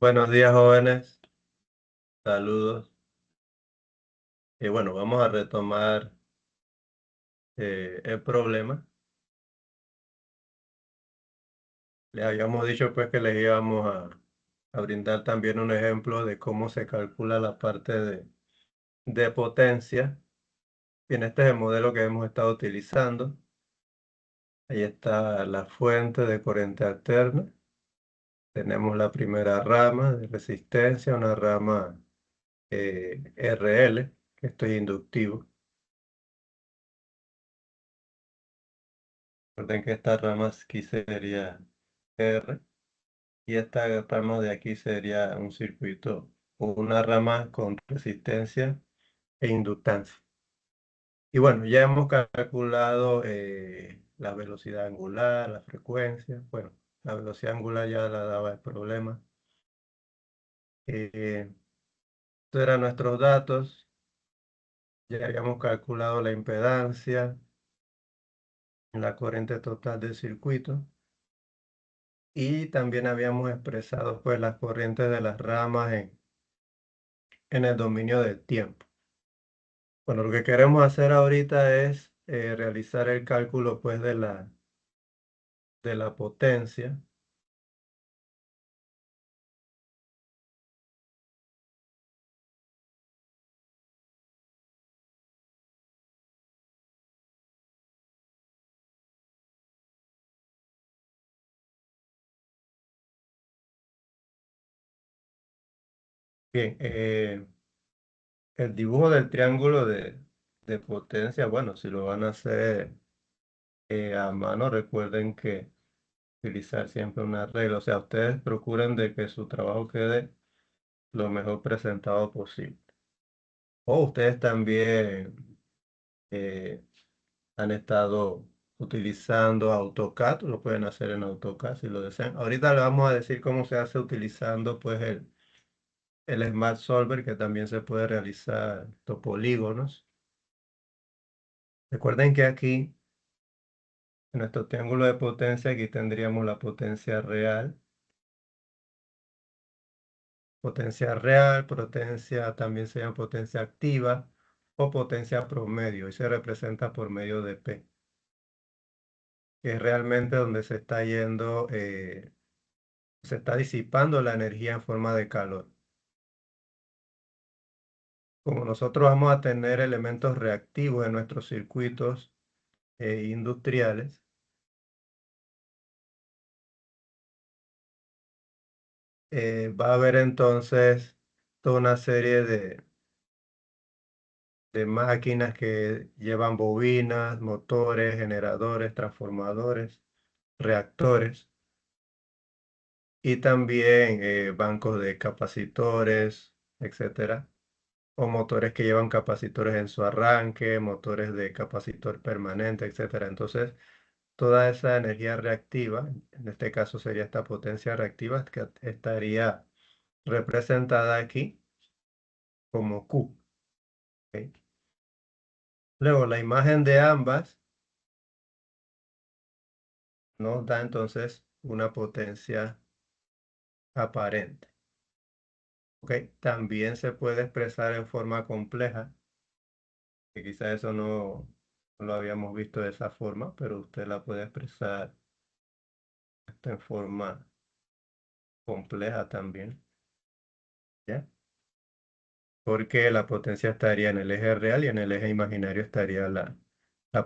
Buenos días, jóvenes. Saludos. Y bueno, vamos a retomar el problema. Les habíamos dicho pues que les íbamos a brindar también un ejemplo de cómo se calcula la parte de potencia. Bien, este es el modelo que hemos estado utilizando. Ahí está la fuente de corriente alterna. Tenemos la primera rama de resistencia, una rama RL, que esto es inductivo. Recuerden que esta rama aquí sería R. Y esta rama de aquí sería un circuito o una rama con resistencia e inductancia. Y bueno, ya hemos calculado la velocidad angular, la frecuencia. Bueno, la velocidad angular ya la daba el problema. Estos eran nuestros datos. Ya habíamos calculado la impedancia, la corriente total del circuito. Y también habíamos expresado pues las corrientes de las ramas en el dominio del tiempo. Bueno, lo que queremos hacer ahorita es realizar el cálculo pues de la potencia. Bien, el dibujo del triángulo de potencia, bueno, si lo van a hacer a mano, recuerden que utilizar siempre una regla. O sea, ustedes procuren de que su trabajo quede lo mejor presentado posible. O ustedes también eh, han estado utilizando AutoCAD, lo pueden hacer en AutoCAD si lo desean. Ahorita le vamos a decir cómo se hace utilizando pues el Smart Solver, que también se puede realizar topolígonos. Recuerden que aquí, en nuestro triángulo de potencia, aquí tendríamos la potencia real, potencia también se llama potencia activa o potencia promedio, y se representa por medio de P, que es realmente donde se está yendo, se está disipando la energía en forma de calor. Como nosotros vamos a tener elementos reactivos en nuestros circuitos industriales, va a haber entonces toda una serie de máquinas que llevan bobinas, motores, generadores, transformadores, reactores y también bancos de capacitores, etcétera, o motores que llevan capacitores en su arranque, motores de capacitor permanente, etcétera. Entonces, toda esa energía reactiva, en este caso sería esta potencia reactiva, que estaría representada aquí como Q. ¿Ok? Luego, la imagen de ambas nos da entonces una potencia aparente. ¿Ok? También se puede expresar en forma compleja, que quizá eso no lo habíamos visto de esa forma, pero usted la puede expresar en forma compleja también, ¿ya? Porque la potencia estaría en el eje real y en el eje imaginario estaría la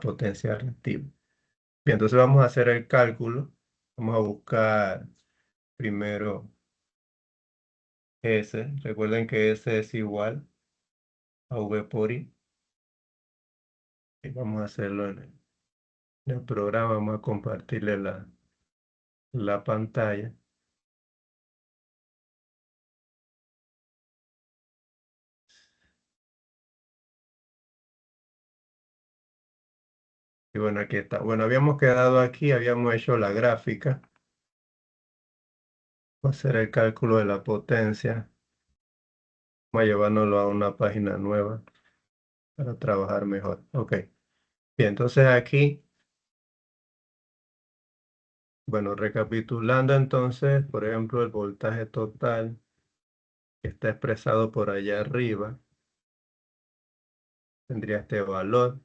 potencia reactiva. Bien, entonces vamos a hacer el cálculo. Vamos a buscar primero S. Recuerden que S es igual a V por I. Y vamos a hacerlo en el programa. Vamos a compartirle la pantalla. Y bueno, aquí está. Bueno, habíamos quedado aquí, habíamos hecho la gráfica. Vamos a hacer el cálculo de la potencia. Vamos a llevárnoslo a una página nueva para trabajar mejor. Ok. Bien, entonces aquí Bueno, recapitulando entonces, por ejemplo, el voltaje total que está expresado por allá arriba, tendría este valor.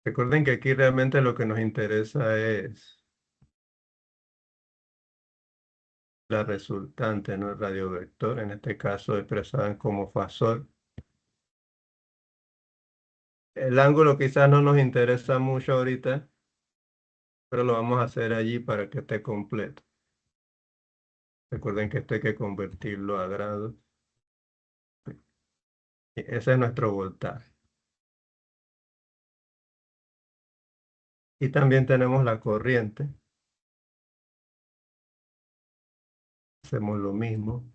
Recuerden que aquí realmente lo que nos interesa es la resultante, no el radiovector, en este caso expresada como fasor. El ángulo quizás no nos interesa mucho ahorita, pero lo vamos a hacer allí para que esté completo. Recuerden que esto hay que convertirlo a grados. Ese es nuestro voltaje. Y también tenemos la corriente. Hacemos lo mismo.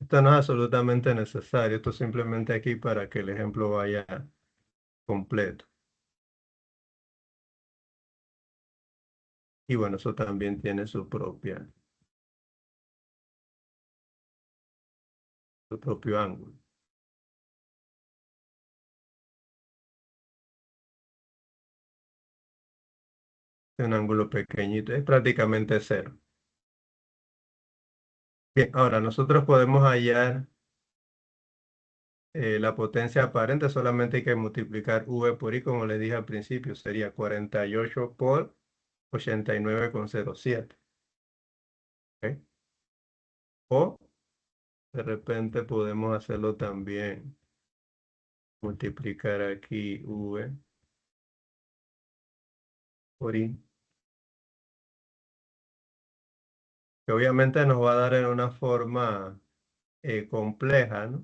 Esto no es absolutamente necesario. Esto es simplemente aquí para que el ejemplo vaya completo. Y bueno, eso también tiene su propio ángulo. Es un ángulo pequeñito. Es prácticamente cero. Bien, ahora nosotros podemos hallar la potencia aparente, solamente hay que multiplicar V por I, como les dije al principio, sería 48 por 89,07. ¿Ok? O de repente podemos hacerlo también, multiplicar aquí V por I, que obviamente nos va a dar en una forma compleja, ¿no?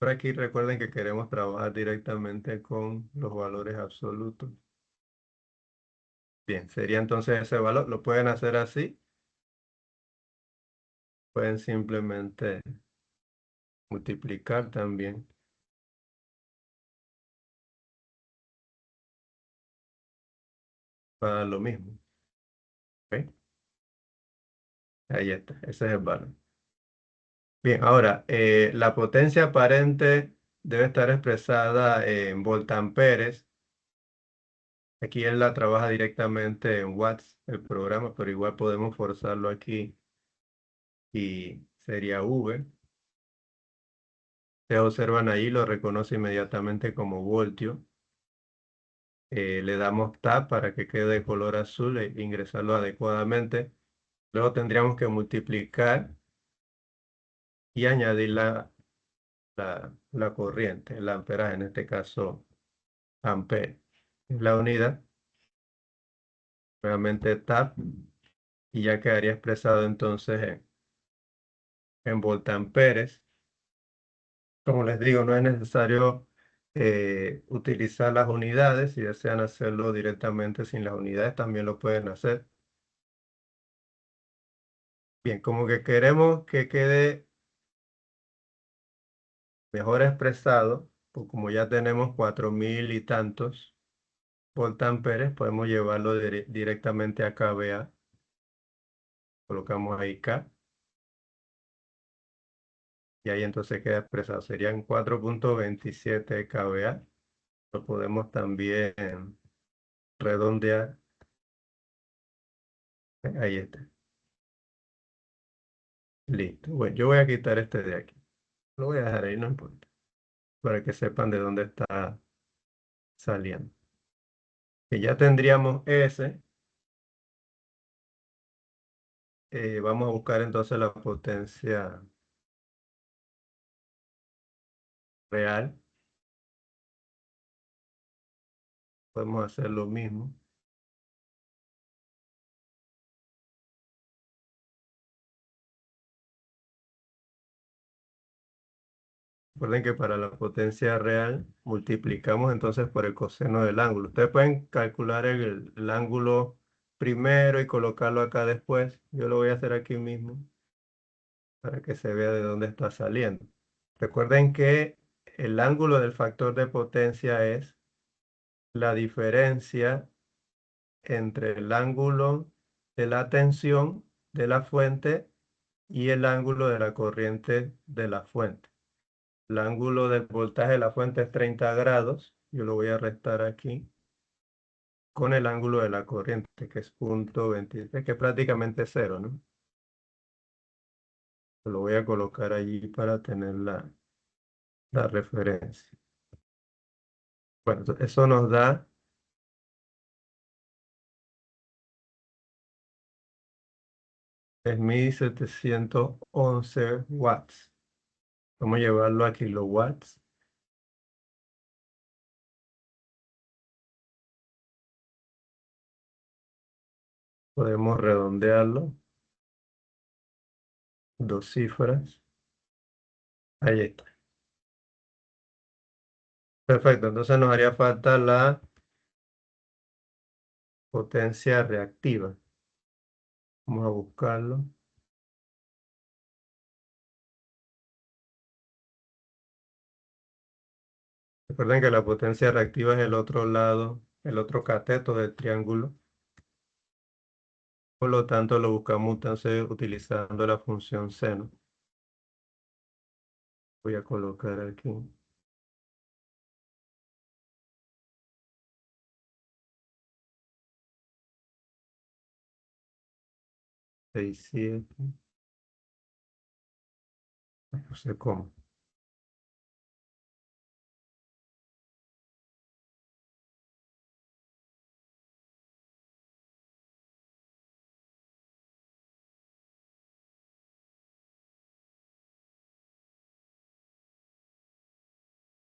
Pero aquí recuerden que queremos trabajar directamente con los valores absolutos. Bien, sería entonces ese valor. Lo pueden hacer así. Pueden simplemente multiplicar también para lo mismo. ¿Ok? Ahí está, ese es el valor. Bien, ahora, la potencia aparente debe estar expresada en voltamperes. Aquí él la trabaja directamente en watts, el programa, pero igual podemos forzarlo aquí y sería V. Ustedes observan ahí, lo reconoce inmediatamente como voltio. Le damos Tab para que quede de color azul e ingresarlo adecuadamente. Luego tendríamos que multiplicar y añadir la corriente, el amperaje, en este caso ampere. Es la unidad, nuevamente Tab, y ya quedaría expresado entonces en voltamperes. Como les digo, no es necesario utilizar las unidades. Si desean hacerlo directamente sin las unidades, también lo pueden hacer. Bien, como que queremos que quede mejor expresado, pues como ya tenemos 4000 y tantos voltamperes, podemos llevarlo directamente a kVA. Colocamos ahí K y ahí entonces queda expresado. Serían 4,27 kVA. Lo podemos también redondear. Ahí está. Listo. Bueno, yo voy a quitar este de aquí. Lo voy a dejar ahí, no importa. Para que sepan de dónde está saliendo. Que ya tendríamos ese. Vamos a buscar entonces la potencia real. Podemos hacer lo mismo. Recuerden que para la potencia real multiplicamos entonces por el coseno del ángulo. Ustedes pueden calcular el ángulo primero y colocarlo acá después. Yo lo voy a hacer aquí mismo para que se vea de dónde está saliendo. Recuerden que el ángulo del factor de potencia es la diferencia entre el ángulo de la tensión de la fuente y el ángulo de la corriente de la fuente. El ángulo del voltaje de la fuente es 30 grados. Yo lo voy a restar aquí con el ángulo de la corriente, que es 0,23, que es prácticamente cero, ¿no? Lo voy a colocar allí para tener la referencia. Bueno, eso nos da 3.711 watts. Vamos a llevarlo a kilowatts. Podemos redondearlo. Dos cifras. Ahí está. Perfecto. Entonces nos haría falta la potencia reactiva. Vamos a buscarlo. Recuerden que la potencia reactiva es el otro lado, el otro cateto del triángulo. Por lo tanto, lo buscamos entonces utilizando la función seno. Voy a colocar aquí 6,7. No sé cómo.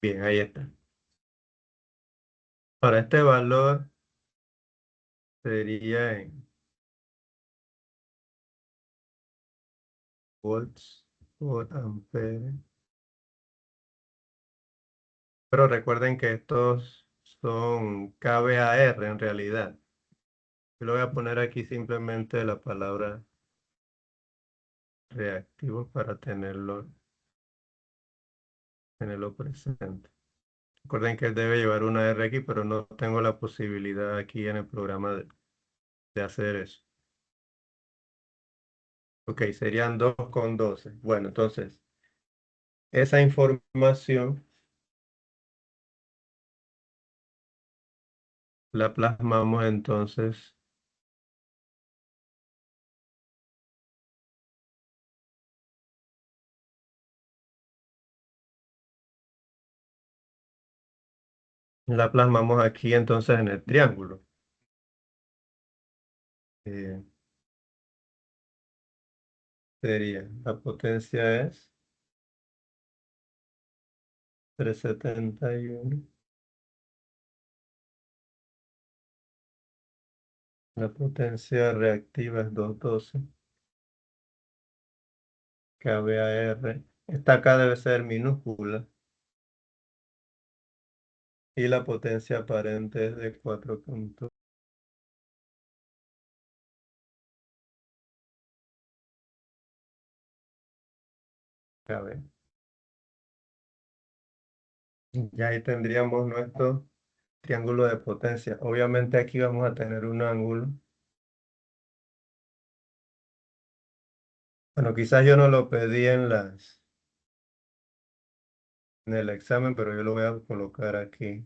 Bien, ahí está. Para este valor sería en volts por ampere. Pero recuerden que estos son kVAR en realidad. Yo le voy a poner aquí simplemente la palabra reactivo para tenerlo presente. Recuerden que debe llevar una R aquí, pero no tengo la posibilidad aquí en el programa de hacer eso. Ok, serían 2,12. Bueno, entonces, esa información la plasmamos entonces, la plasmamos aquí entonces en el triángulo. Eh, la potencia es 371. La potencia reactiva es 212 kVAR. Esta acá debe ser minúscula. Y la potencia aparente es de 4 puntos. kV. Ya ahí tendríamos nuestro triángulo de potencia. Obviamente aquí vamos a tener un ángulo. Bueno, quizás yo no lo pedí en el examen, pero yo lo voy a colocar aquí.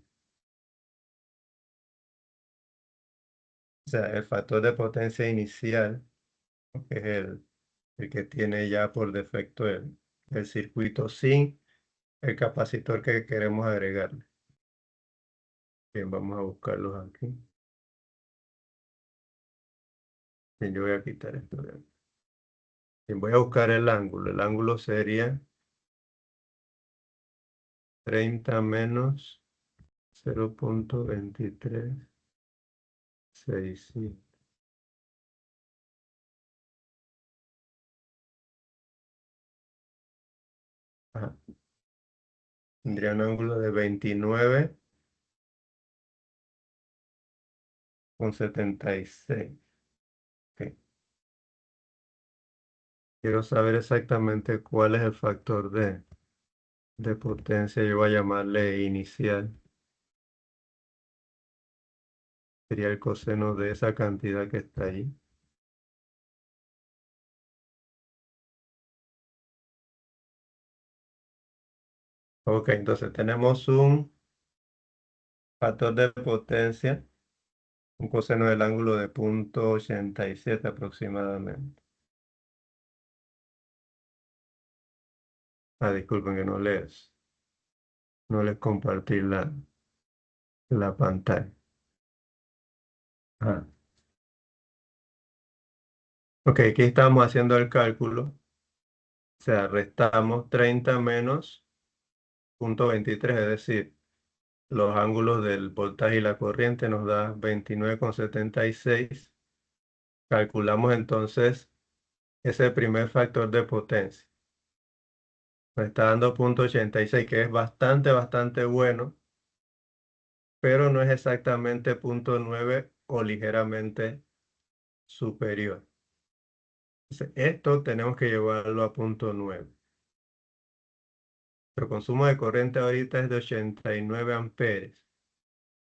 O sea, el factor de potencia inicial, que es el que tiene ya por defecto el circuito sin el capacitor que queremos agregarle. Bien, vamos a buscarlos aquí. Bien, yo voy a quitar esto de aquí. Bien, voy a buscar el ángulo. El ángulo sería 30 menos 0,2365. Ajá. Tendría un ángulo de 29,76. Ok. Quiero saber exactamente cuál es el factor de potencia. Yo voy a llamarle inicial. Sería el coseno de esa cantidad que está ahí. Ok, entonces tenemos un factor de potencia, un coseno del ángulo de 0,87 aproximadamente. Ah, disculpen que no les compartí la pantalla. Ah. Ok, aquí estamos haciendo el cálculo. O sea, restamos 30 menos 0,23, es decir, los ángulos del voltaje y la corriente nos da 29,76. Calculamos entonces ese primer factor de potencia. Nos está dando 0,86, que es bastante, bastante bueno, pero no es exactamente 0,9 o ligeramente superior. Entonces, esto tenemos que llevarlo a 0,9. Nuestro consumo de corriente ahorita es de 89 amperes.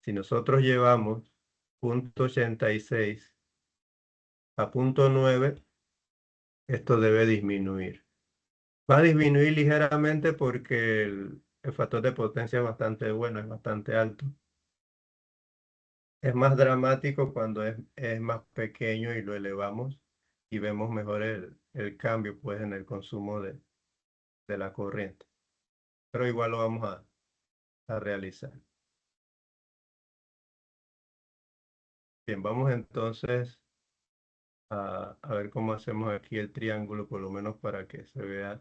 Si nosotros llevamos 0,86 a 0,9, esto debe disminuir. Va a disminuir ligeramente porque el factor de potencia es bastante bueno, es bastante alto. Es más dramático cuando es más pequeño y lo elevamos y vemos mejor el cambio pues, en el consumo de la corriente. Pero igual lo vamos a realizar. Bien, vamos entonces a ver cómo hacemos aquí el triángulo, por lo menos para que se vea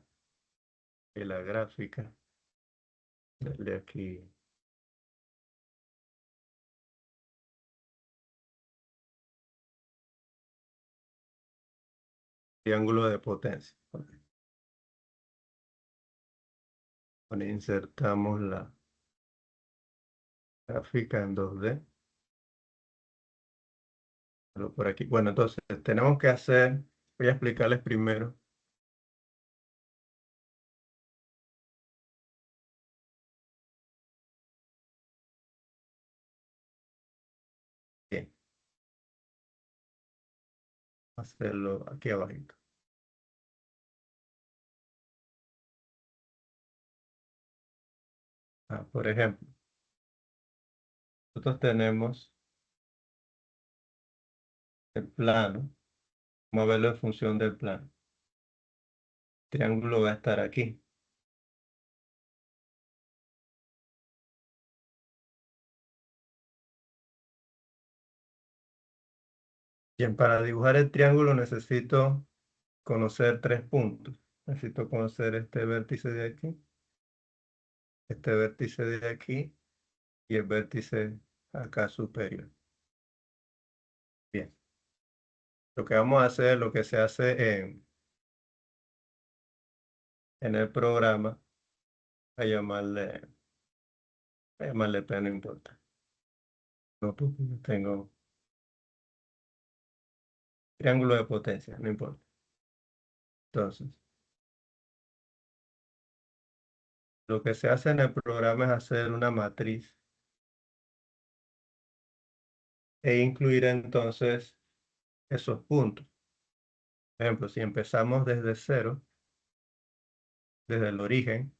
en la gráfica. De aquí, triángulo de potencia. Bueno, insertamos la gráfica en 2D. Pero por aquí. Bueno, entonces tenemos que hacer, voy a explicarles primero. Bien, hacerlo aquí abajito. Por ejemplo, nosotros tenemos el plano. Vamos a verlo en función del plano. El triángulo va a estar aquí. Bien, para dibujar el triángulo necesito conocer tres puntos. Necesito conocer este vértice de aquí, este vértice de aquí y el vértice acá superior. Bien, lo que vamos a hacer, lo que se hace en el programa, a llamarle P, no importa. No, porque yo tengo triángulo de potencia, no importa. Entonces, lo que se hace en el programa es hacer una matriz e incluir entonces esos puntos. Por ejemplo, si empezamos desde cero, desde el origen,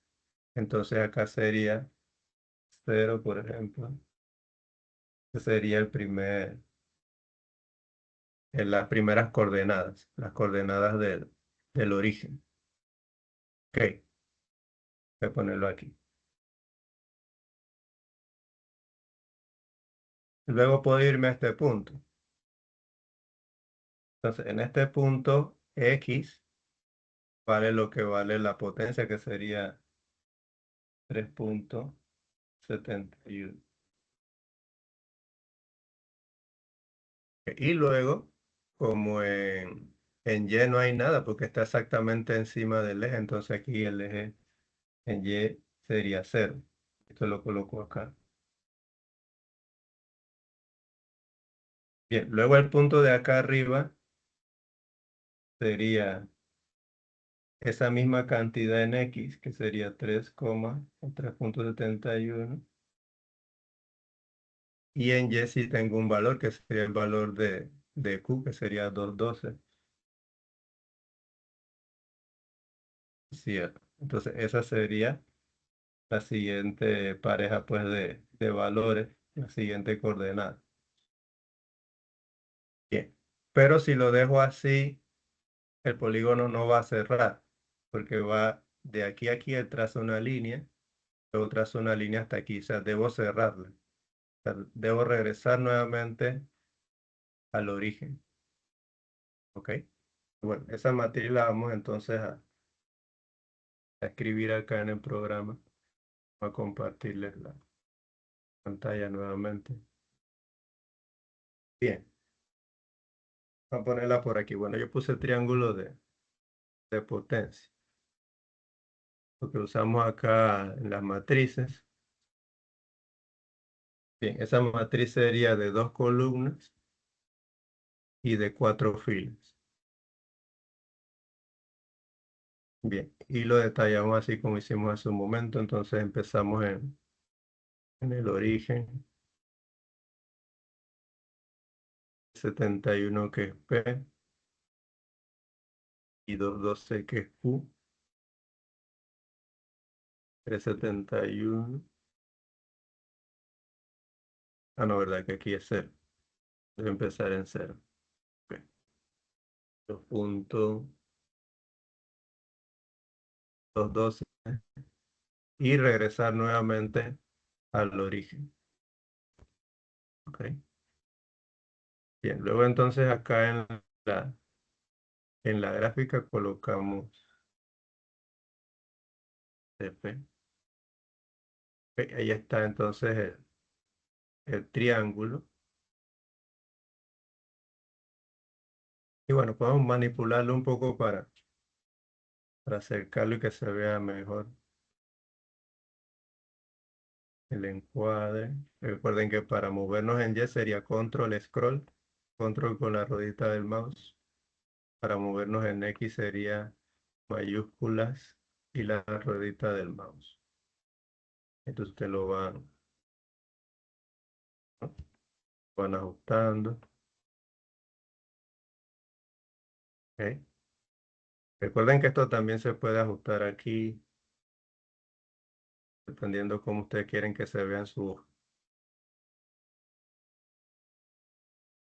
entonces acá sería cero, por ejemplo. Ese sería en las primeras coordenadas, las coordenadas del origen. Ok, voy a ponerlo aquí. Luego puedo irme a este punto. Entonces, en este punto X vale lo que vale la potencia, que sería 3,71. Y luego, como en Y no hay nada, porque está exactamente encima del eje, entonces aquí el eje en Y sería cero. Esto lo coloco acá. Bien, luego el punto de acá arriba sería esa misma cantidad en X, que sería 3,71. Y en Y sí tengo un valor, que sería el valor de Q, que sería 212. Cierto. Entonces, esa sería la siguiente pareja pues de valores, la siguiente coordenada. Bien, pero si lo dejo así, el polígono no va a cerrar, porque va de aquí a aquí, él traza una línea, luego traza una línea hasta aquí, o sea, debo cerrarla. O sea, debo regresar nuevamente al origen, ¿ok? Bueno, esa matriz la vamos entonces a escribir acá en el programa. Voy a compartirles la pantalla nuevamente. Bien, voy a ponerla por aquí. Bueno, yo puse triángulo de potencia, lo que usamos acá en las matrices. Bien, esa matriz sería de dos columnas y de cuatro filas. Bien, y lo detallamos así como hicimos hace un momento. Entonces empezamos en el origen, 71 que es P y 212 que es Q, 371. Ah, no, verdad que aquí es cero. Debe empezar en cero. Ok. 2.212 y regresar nuevamente al origen. Ok. Bien, luego entonces acá en la gráfica colocamos F. Ok, ahí está entonces el triángulo. Y bueno, podemos manipularlo un poco para acercarlo y que se vea mejor el encuadre. Recuerden que para movernos en Y sería control scroll, control con la ruedita del mouse. Para movernos en X sería mayúsculas y la ruedita del mouse. Entonces usted lo van ajustando. ¿Ok? Recuerden que esto también se puede ajustar aquí, dependiendo cómo ustedes quieren que se vean su hoja.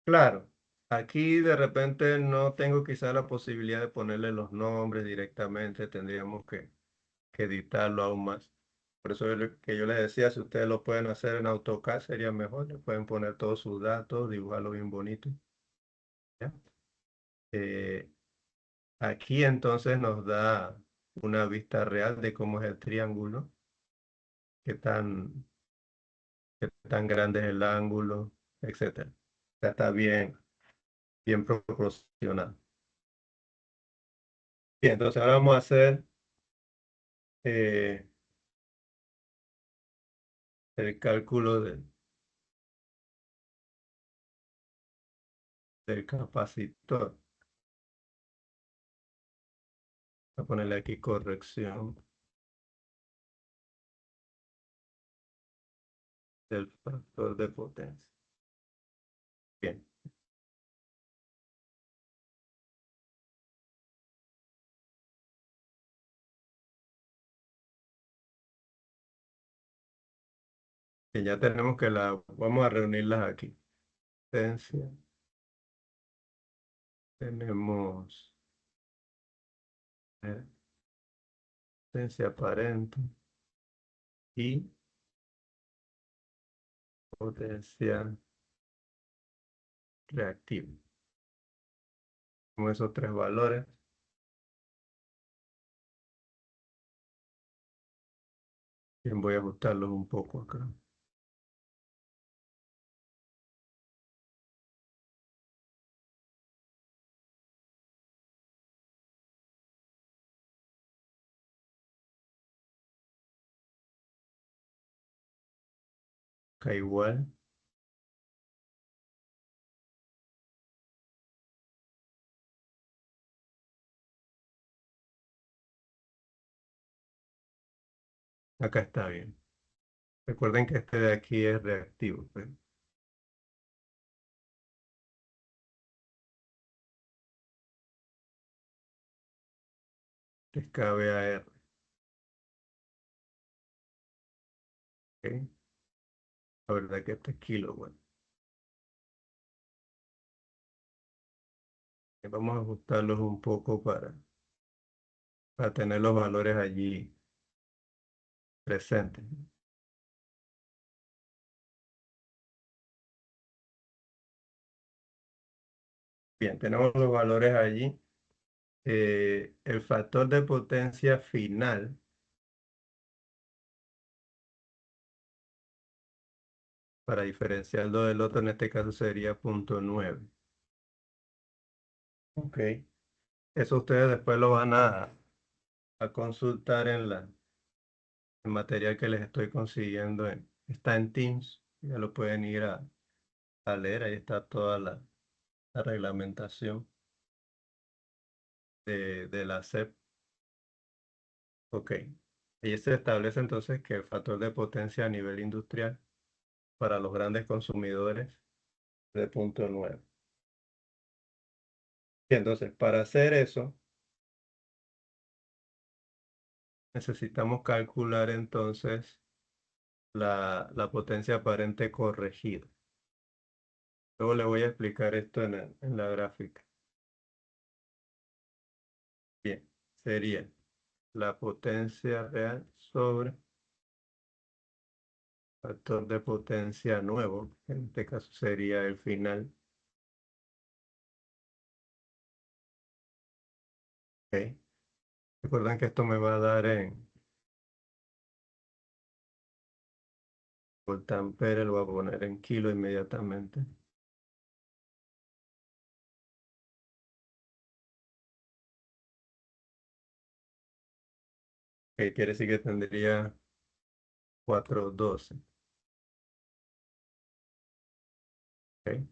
Claro, aquí de repente no tengo quizá la posibilidad de ponerle los nombres directamente, tendríamos que editarlo aún más. Por eso que yo les decía, si ustedes lo pueden hacer en AutoCAD sería mejor, le pueden poner todos sus datos, dibujarlo bien bonito. ¿Ya? Eh, Aquí entonces nos da una vista real de cómo es el triángulo, qué qué tan grande es el ángulo, etcétera. Ya está bien proporcionado. Bien, entonces ahora vamos a hacer eh, el cálculo del capacitor. Voy a ponerle aquí corrección del factor de potencia. Bien, que ya tenemos vamos a reunirlas aquí. Potencia, tenemos eh, potencia aparente y potencia reactiva. Con esos tres valores, bien, voy a ajustarlos un poco acá. Acá igual. Acá está bien. Recuerden que este de aquí es reactivo, pues. Es KVAR. ¿Ok? La verdad que este es kilo, bueno. Vamos a ajustarlos un poco para tener los valores allí presentes. Bien, tenemos los valores allí. El factor de potencia final, para diferenciarlo del otro, en este caso sería 0,9. Ok. Eso ustedes después lo van a consultar en el material que les estoy consiguiendo. Está en Teams. Ya lo pueden ir a leer. Ahí está toda la reglamentación de la SEP. Ok. Ahí se establece entonces que el factor de potencia a nivel industrial para los grandes consumidores es de 0,9. Y entonces, para hacer eso, necesitamos calcular entonces la potencia aparente corregida. Luego le voy a explicar esto en la gráfica. Bien, sería la potencia real sobre factor de potencia nuevo, que en este caso sería el final. ¿Ok? Recuerden que esto me va a dar en voltampere, lo voy a poner en kilo inmediatamente. Que quiere decir que tendría 412. ¿Ok?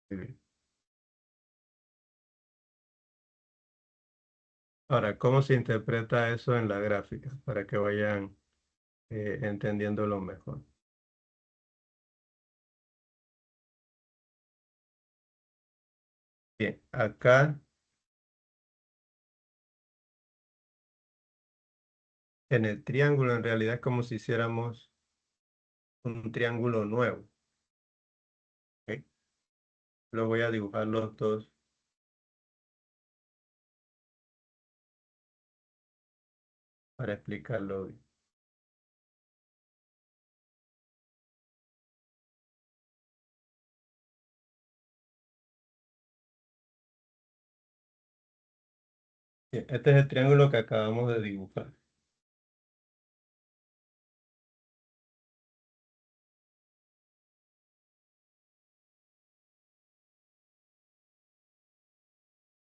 Muy bien. Ahora, ¿cómo se interpreta eso en la gráfica? Para que vayan entendiéndolo mejor. Bien, acá en el triángulo en realidad es como si hiciéramos un triángulo nuevo. ¿Ok? Lo voy a dibujar los dos para explicarlo bien. Bien, este es el triángulo que acabamos de dibujar.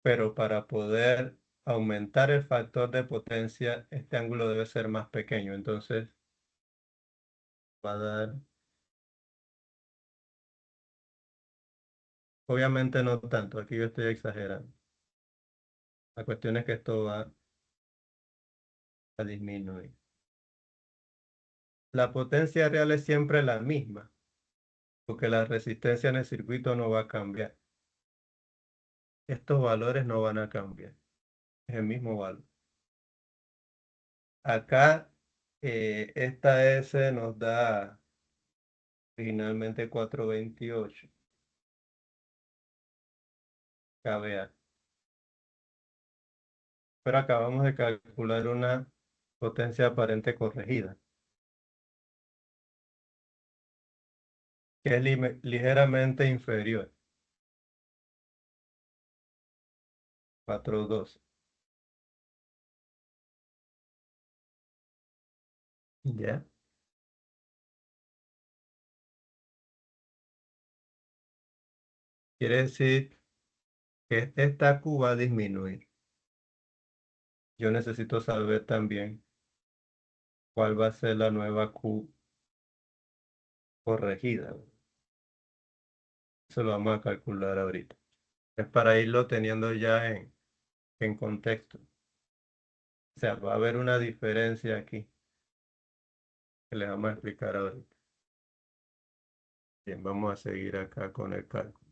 Pero para poder aumentar el factor de potencia, este ángulo debe ser más pequeño. Entonces va a dar, obviamente no tanto, aquí yo estoy exagerando. La cuestión es que esto va a disminuir. La potencia real es siempre la misma, porque la resistencia en el circuito no va a cambiar. Estos valores no van a cambiar. Es el mismo valor. Acá, esta S nos da finalmente 428 kVA. Pero acabamos de calcular una potencia aparente corregida, que es ligeramente inferior, 412. ¿Ya? Quiere decir que esta Q va a disminuir. Yo necesito saber también cuál va a ser la nueva Q corregida. Eso lo vamos a calcular ahorita. Es para irlo teniendo ya en contexto. O sea, va a haber una diferencia aquí que les vamos a explicar ahorita. Bien, vamos a seguir acá con el cálculo.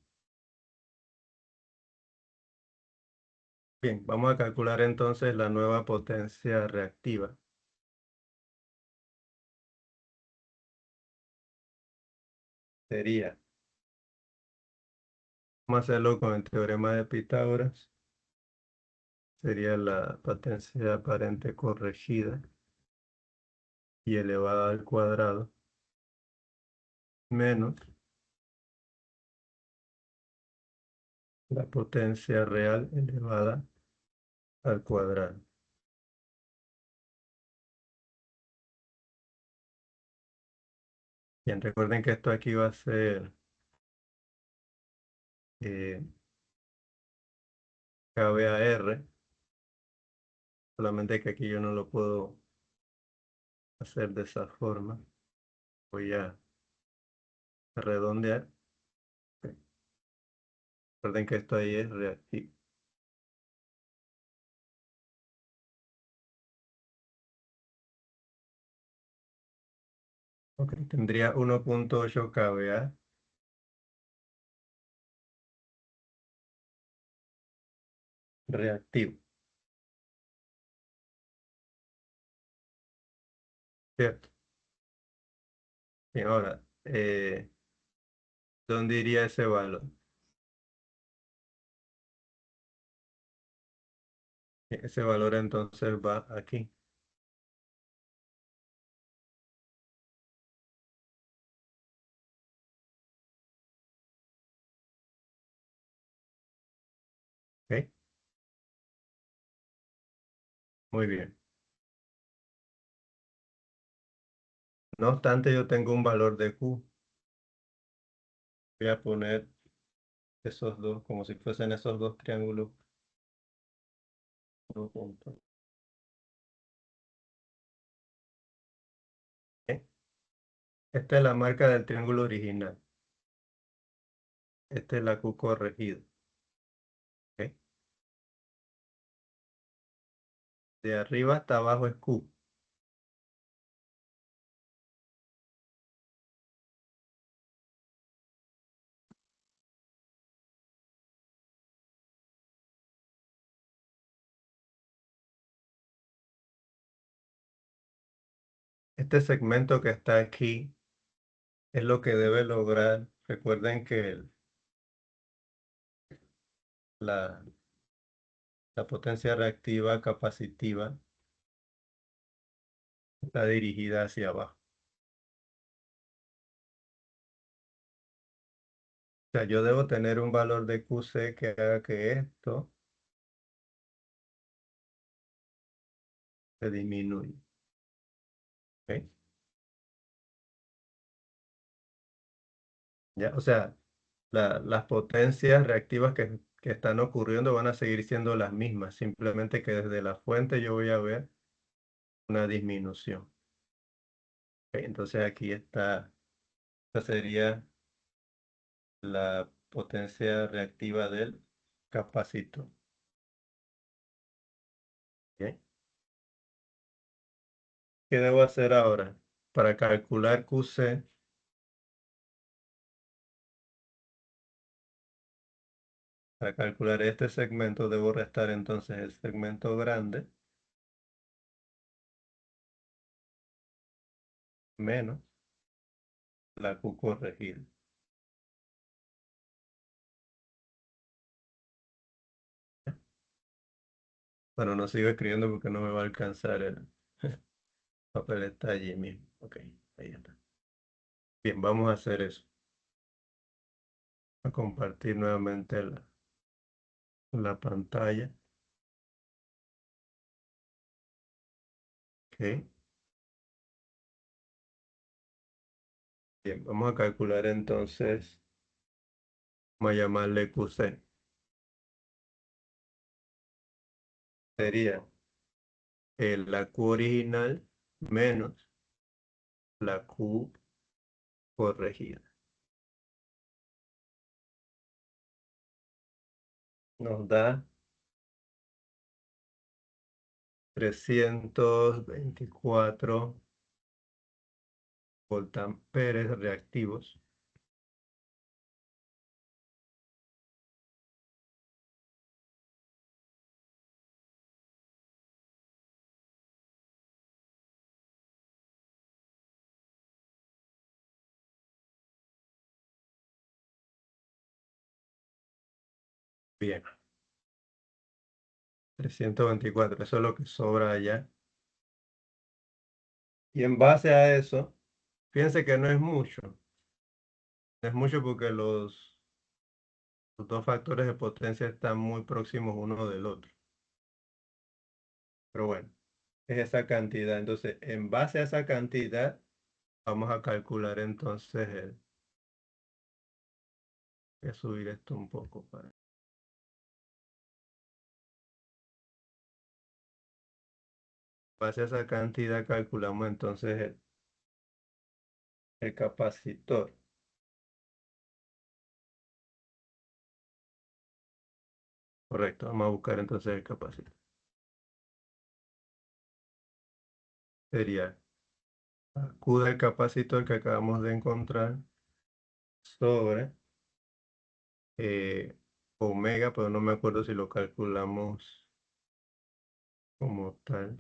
Bien, vamos a calcular entonces la nueva potencia reactiva. sería, vamos a hacerlo con el teorema de Pitágoras, sería la potencia aparente corregida y elevada al cuadrado menos la potencia real elevada al cuadrado. Bien, recuerden que esto aquí va a ser eh, KBAR, solamente que aquí yo no lo puedo hacer de esa forma. Voy a redondear. Ok. Recuerden que esto ahí es reactivo. Ok, tendría 1.8 kVA reactivo, ¿cierto? Y ahora, ¿dónde iría ese valor? Ese valor entonces va aquí. ¿Ok? Muy bien. No obstante, yo tengo un valor de Q. Voy a poner esos dos como si fuesen esos dos triángulos. Uno junto. ¿Ok? Esta es la marca del triángulo original. Esta es la Q corregida. ¿Ok? De arriba hasta abajo es Q. Este segmento que está aquí es lo que debe lograr. Recuerden que la, la potencia reactiva capacitiva está dirigida hacia abajo. O sea, yo debo tener un valor de QC que haga que esto se disminuya. ¿Ok? Ya, o sea, las potencias reactivas que están ocurriendo van a seguir siendo las mismas, simplemente que desde la fuente yo voy a ver una disminución. ¿Ok? Entonces aquí está, esta sería la potencia reactiva del capacitor. ¿Ok? ¿Qué debo hacer ahora? Para calcular QC, para calcular este segmento, debo restar entonces el segmento grande menos la Q corregida. Bueno, no sigo escribiendo porque no me va a alcanzar el papel, está allí mismo. Ok, ahí está. Bien, vamos a hacer eso. A compartir nuevamente la pantalla. Ok, bien, vamos a calcular entonces, vamos a llamarle QC. Sería la Q original menos la Q corregida. Nos da 324 voltamperes reactivos. Bien, 324, eso es lo que sobra allá. Y en base a eso, fíjense que no es mucho. No es mucho porque los dos factores de potencia están muy próximos uno del otro. Pero bueno, es esa cantidad. Entonces, en base a esa cantidad, vamos a calcular entonces voy a subir esto un poco para. En base a esa cantidad calculamos entonces el capacitor. Correcto, vamos a buscar entonces el capacitor. Sería Q del capacitor que acabamos de encontrar sobre eh, omega, pero no me acuerdo si lo calculamos como tal.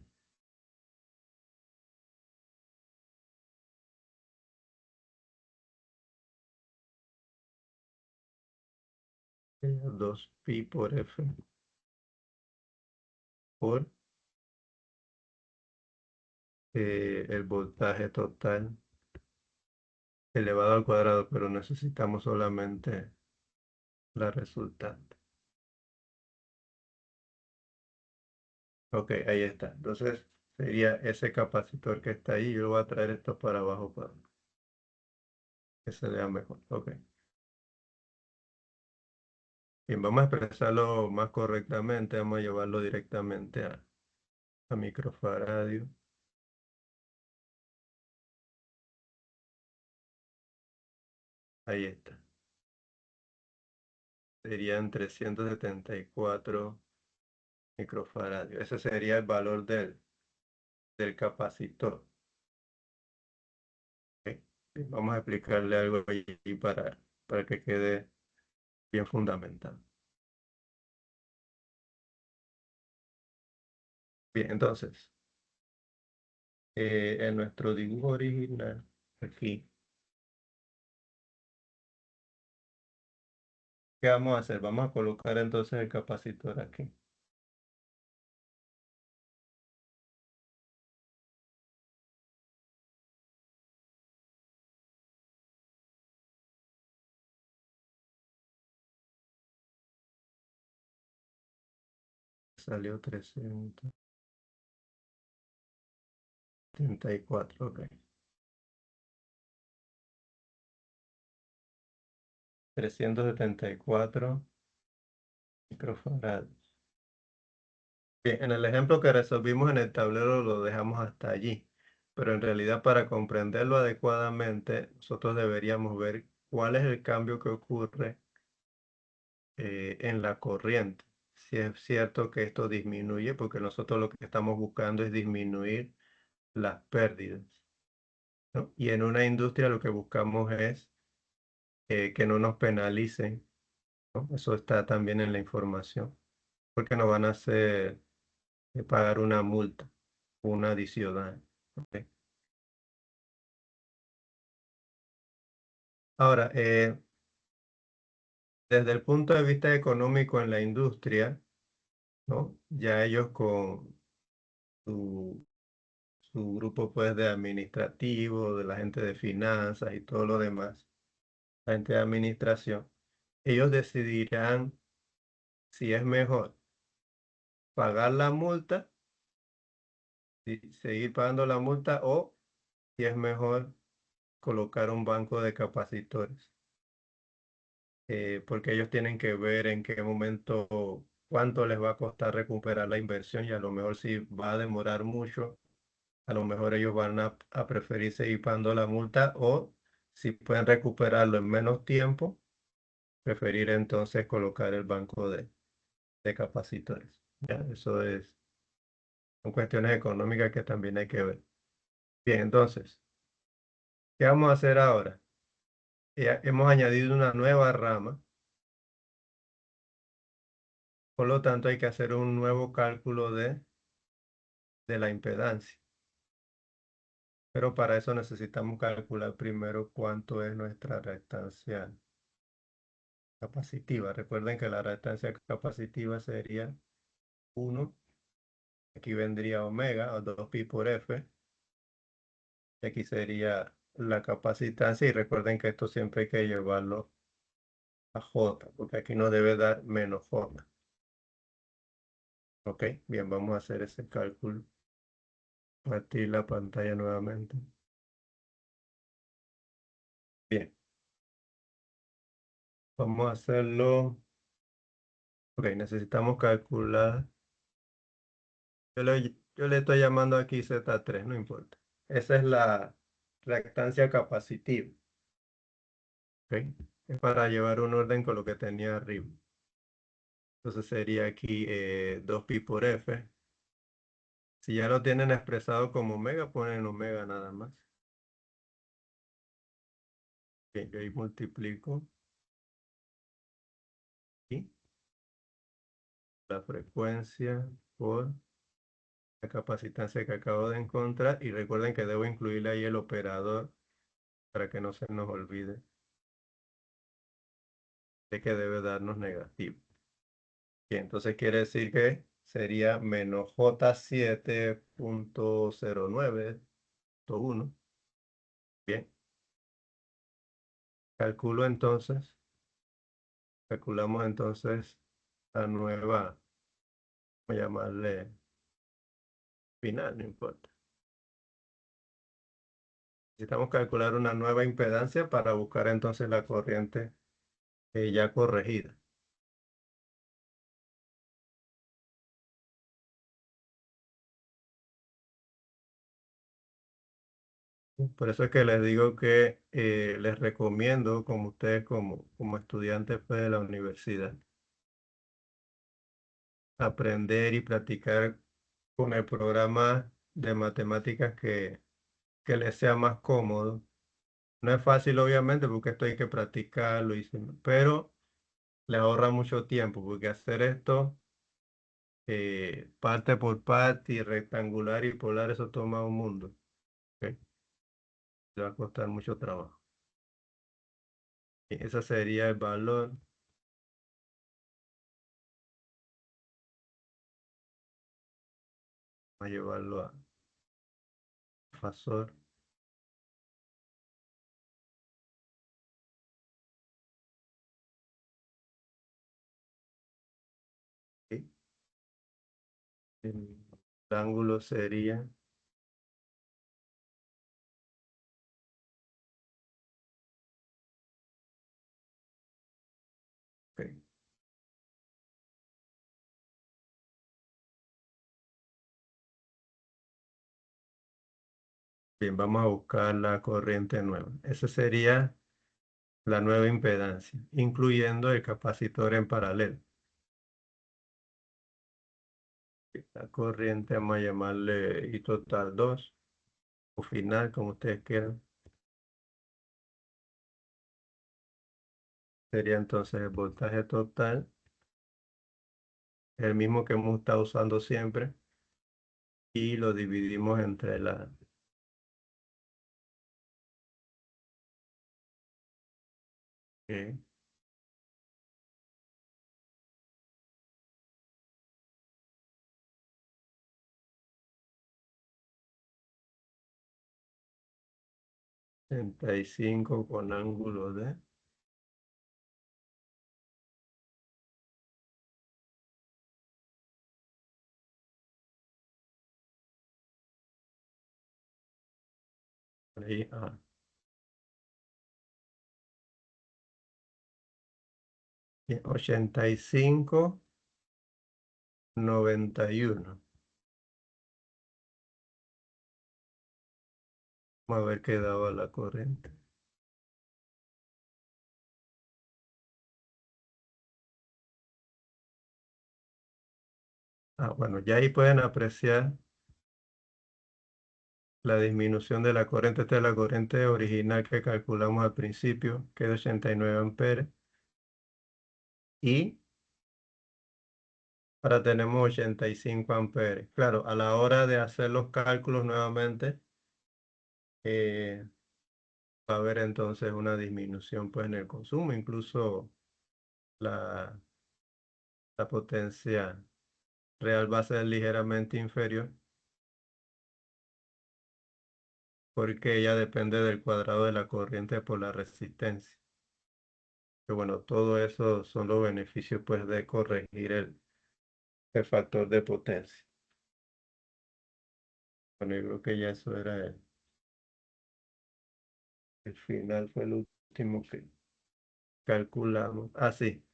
2pi por F por el voltaje total elevado al cuadrado, pero necesitamos solamente la resultante. Ok, ahí está. Entonces sería ese capacitor que está ahí. Yo lo voy a traer esto para abajo para que se vea mejor. Ok. Bien, vamos a expresarlo más correctamente. Vamos a llevarlo directamente a microfaradio. Ahí está. Serían 374 microfaradios. Ese sería el valor del capacitor. Ok. Bien, vamos a explicarle algo ahí para que quede bien fundamentado. Bien, entonces, en nuestro dibujo original, aquí, ¿qué vamos a hacer? Vamos a colocar entonces el capacitor aquí. Salió 374, ok. 374 microfarads. Bien, en el ejemplo que resolvimos en el tablero lo dejamos hasta allí, pero en realidad para comprenderlo adecuadamente, nosotros deberíamos ver cuál es el cambio que ocurre en la corriente. Si es cierto que esto disminuye, porque nosotros lo que estamos buscando es disminuir las pérdidas, ¿no? Y en una industria lo que buscamos es que no nos penalicen, ¿no? Eso está también en la información, porque nos van a hacer pagar una multa, una adicional. ¿Ok? Ahora, desde el punto de vista económico en la industria, ¿no? Ya ellos con su, su grupo pues de administrativo, de la gente de finanzas y todo lo demás, la gente de administración, ellos decidirán si es mejor pagar la multa y seguir pagando la multa o si es mejor colocar un banco de capacitores, porque ellos tienen que ver en qué momento, cuánto les va a costar recuperar la inversión y a lo mejor si va a demorar mucho, a lo mejor ellos van a preferir seguir pagando la multa o si pueden recuperarlo en menos tiempo, preferir entonces colocar el banco de capacitores. ¿Ya? Son cuestiones económicas que también hay que ver. Bien, entonces, ¿qué vamos a hacer ahora? Ya hemos añadido una nueva rama, por lo tanto hay que hacer un nuevo cálculo de la impedancia. Pero para eso necesitamos calcular primero cuánto es nuestra reactancia capacitiva. Recuerden que la reactancia capacitiva sería 1, aquí vendría omega o 2pi por F, y aquí sería la capacitancia, y recuerden que esto siempre hay que llevarlo a J, porque aquí no debe dar menos J. Ok, bien, vamos a hacer ese cálculo. Compartir la pantalla nuevamente. Bien, vamos a hacerlo. Ok, necesitamos calcular. Yo le estoy llamando aquí Z3, no importa. Esa es la reactancia capacitiva. ¿Ok? Es para llevar un orden con lo que tenía arriba. Entonces sería aquí 2pi por F. Si ya lo tienen expresado como omega, ponen omega nada más. Bien, yo ahí multiplico aquí la frecuencia por la capacitancia que acabo de encontrar. Y recuerden que debo incluirle ahí el operador para que no se nos olvide de que debe darnos negativo. Bien, entonces quiere decir que sería menos J7.09.1. Bien, calculo entonces, calculamos entonces la nueva, voy a llamarle final, no importa. Necesitamos calcular una nueva impedancia para buscar entonces la corriente ya corregida. Por eso es que les digo que les recomiendo, como ustedes como estudiantes pues, de la universidad, aprender y practicar con el programa de matemáticas que les sea más cómodo. No es fácil, obviamente, porque esto hay que practicarlo, pero le ahorra mucho tiempo, porque hacer esto parte por parte y rectangular y polar, eso toma un mundo. ¿Ok? Le va a costar mucho trabajo. Y ese sería el valor. Vamos a llevarlo a Fasor. ¿Sí? El ángulo sería, ok. Bien, vamos a buscar la corriente nueva. Esa sería la nueva impedancia, incluyendo el capacitor en paralelo. La corriente vamos a llamarle I total 2 o final, como ustedes quieran. Sería entonces el voltaje total, el mismo que hemos estado usando siempre, y lo dividimos entre la 35 con ángulo de, ahí, 85,91. Vamos a ver qué daba la corriente. Bueno, ya ahí pueden apreciar la disminución de la corriente. Esta es la corriente original que calculamos al principio, que es de 89 amperes. Y ahora tenemos 85 amperes. Claro, a la hora de hacer los cálculos nuevamente, eh, va a haber entonces una disminución pues, en el consumo. Incluso la, la potencia real va a ser ligeramente inferior porque ella depende del cuadrado de la corriente por la resistencia. Que bueno, todo eso son los beneficios pues de corregir el factor de potencia. Bueno, yo creo que ya eso era el final, fue el último que calculamos. Ah, sí,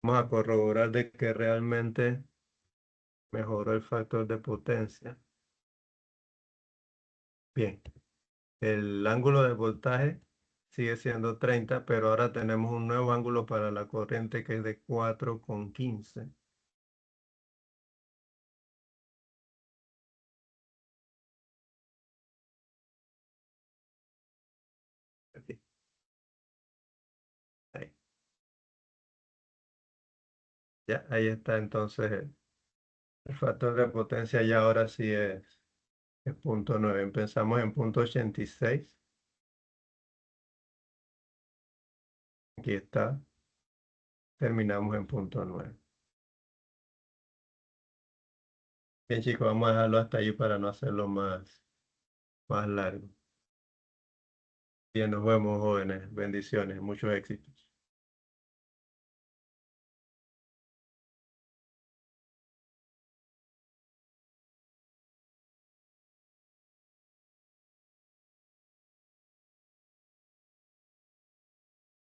vamos a corroborar de que realmente mejoró el factor de potencia. Bien, el ángulo de voltaje sigue siendo 30, pero ahora tenemos un nuevo ángulo para la corriente que es de 4,15. Aquí, ahí. Ya, ahí está entonces el factor de potencia ya ahora sí es punto 9. Empezamos en punto 86. Aquí está. Terminamos en punto 9. Bien, chicos, vamos a dejarlo hasta ahí para no hacerlo más largo. Bien, nos vemos, jóvenes. Bendiciones, mucho éxito.